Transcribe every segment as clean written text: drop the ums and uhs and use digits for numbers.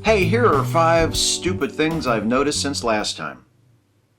Hey, here are 5 stupid things I've noticed since last time.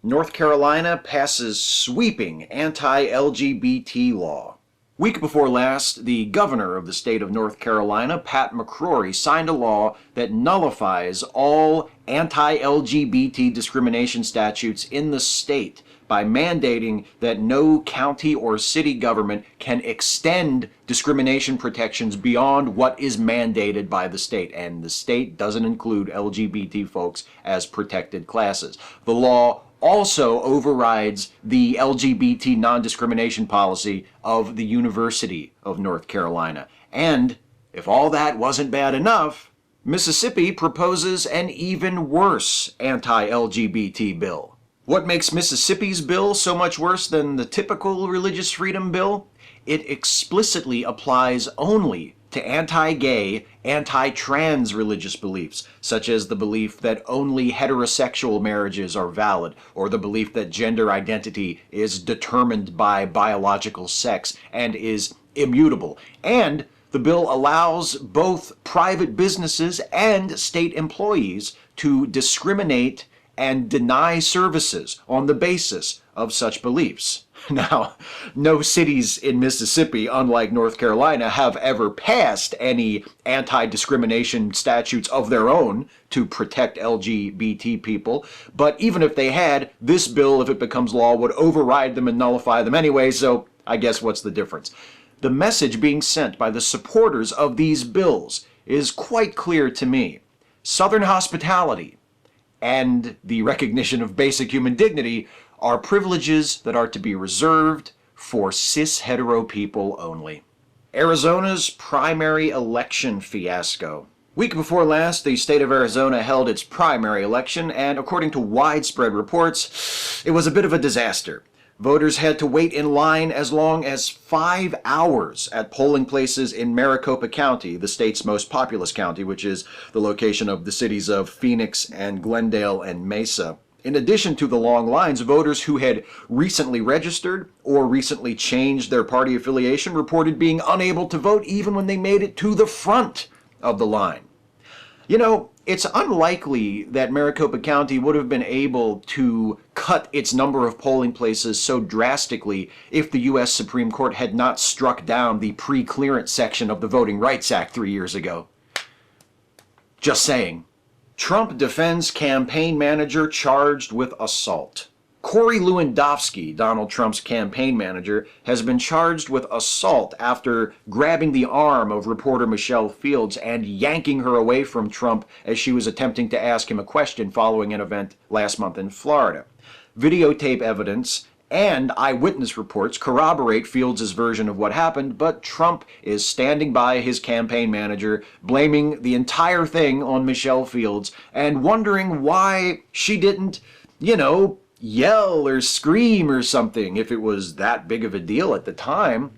North Carolina passes sweeping anti-LGBT law. Week before last, the governor of the state of North Carolina, Pat McCrory, signed a law that nullifies all anti-LGBT discrimination statutes in the state by mandating that no county or city government can extend discrimination protections beyond what is mandated by the state. And the state doesn't include LGBT folks as protected classes. The law also overrides the LGBT non-discrimination policy of the University of North Carolina. And if all that wasn't bad enough, Mississippi proposes an even worse anti-LGBT bill. What makes Mississippi's bill so much worse than the typical religious freedom bill? It explicitly applies only to anti-gay, anti-trans religious beliefs, such as the belief that only heterosexual marriages are valid, or the belief that gender identity is determined by biological sex and is immutable. And the bill allows both private businesses and state employees to discriminate and deny services on the basis of such beliefs. Now, no cities in Mississippi, unlike North Carolina, have ever passed any anti-discrimination statutes of their own to protect LGBT people, but even if they had, this bill, if it becomes law, would override them and nullify them anyway, so I guess what's the difference? The message being sent by the supporters of these bills is quite clear to me. Southern hospitality and the recognition of basic human dignity are privileges that are to be reserved for cis-hetero people only. Arizona's primary election fiasco. Week before last, the state of Arizona held its primary election, and according to widespread reports, it was a bit of a disaster. Voters had to wait in line as long as 5 hours at polling places in Maricopa County, the state's most populous county, which is the location of the cities of Phoenix and Glendale and Mesa. In addition to the long lines, voters who had recently registered or recently changed their party affiliation reported being unable to vote even when they made it to the front of the line. You know, it's unlikely that Maricopa County would have been able to cut its number of polling places so drastically if the U.S. Supreme Court had not struck down the pre-clearance section of the Voting Rights Act 3 years ago. Just saying. Trump defends campaign manager charged with assault. Corey Lewandowski, Donald Trump's campaign manager, has been charged with assault after grabbing the arm of reporter Michelle Fields and yanking her away from Trump as she was attempting to ask him a question following an event last month in Florida. Videotape evidence and eyewitness reports corroborate Fields' version of what happened, but Trump is standing by his campaign manager, blaming the entire thing on Michelle Fields and wondering why she didn't, yell or scream or something if it was that big of a deal at the time.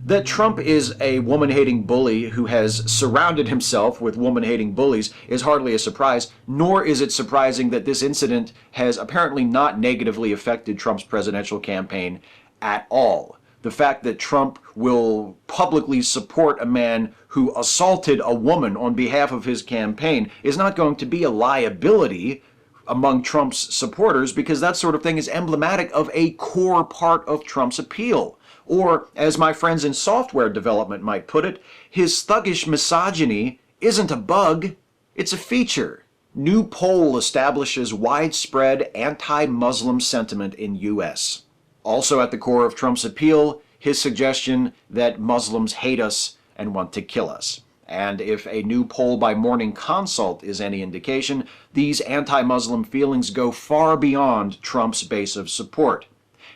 That Trump is a woman-hating bully who has surrounded himself with woman-hating bullies is hardly a surprise, nor is it surprising that this incident has apparently not negatively affected Trump's presidential campaign at all. The fact that Trump will publicly support a man who assaulted a woman on behalf of his campaign is not going to be a liability among Trump's supporters, because that sort of thing is emblematic of a core part of Trump's appeal. Or, as my friends in software development might put it, his thuggish misogyny isn't a bug, it's a feature. New poll establishes widespread anti-Muslim sentiment in U.S. Also at the core of Trump's appeal, his suggestion that Muslims hate us and want to kill us. And if a new poll by Morning Consult is any indication, these anti-Muslim feelings go far beyond Trump's base of support.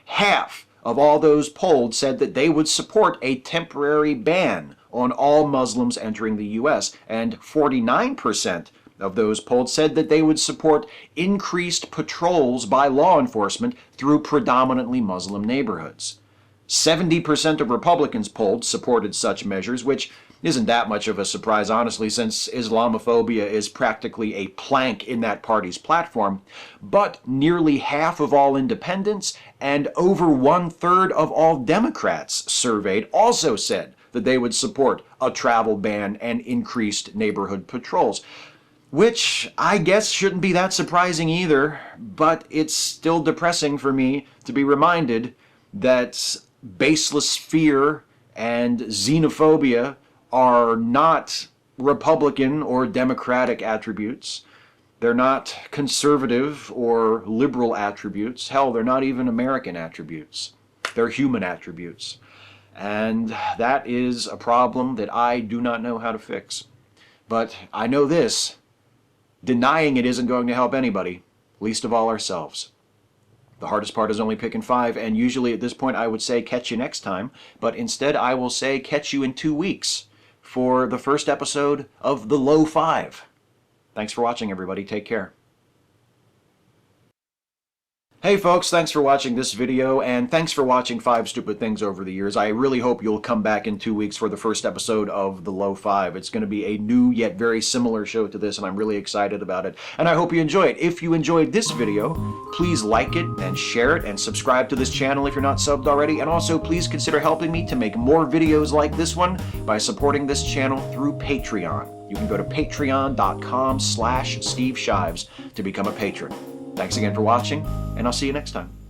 Half of all those polled said that they would support a temporary ban on all Muslims entering the U.S., and 49% of those polled said that they would support increased patrols by law enforcement through predominantly Muslim neighborhoods. 70% of Republicans polled supported such measures, which isn't that much of a surprise, honestly, since Islamophobia is practically a plank in that party's platform. But nearly half of all independents and over 1/3 of all Democrats surveyed also said that they would support a travel ban and increased neighborhood patrols. which I guess shouldn't be that surprising either, but it's still depressing for me to be reminded that baseless fear and xenophobia are not Republican or Democratic attributes. They're not conservative or liberal attributes. Hell, they're not even American attributes. They're human attributes. And that is a problem that I do not know how to fix. But I know this: denying it isn't going to help anybody, least of all ourselves. The hardest part is only picking 5, and usually at this point I would say catch you next time, but instead I will say catch you in 2 weeks for the first episode of The Low 5. Thanks for watching, everybody. Take care. Hey folks, thanks for watching this video, and thanks for watching 5 Stupid Things over the years. I really hope you'll come back in 2 weeks for the first episode of The Low 5. It's going to be a new yet very similar show to this, and I'm really excited about it. And I hope you enjoy it. If you enjoyed this video, please like it and share it and subscribe to this channel if you're not subbed already. And also please consider helping me to make more videos like this one by supporting this channel through Patreon. You can go to patreon.com/Steve Shives to become a patron. Thanks again for watching, and I'll see you next time.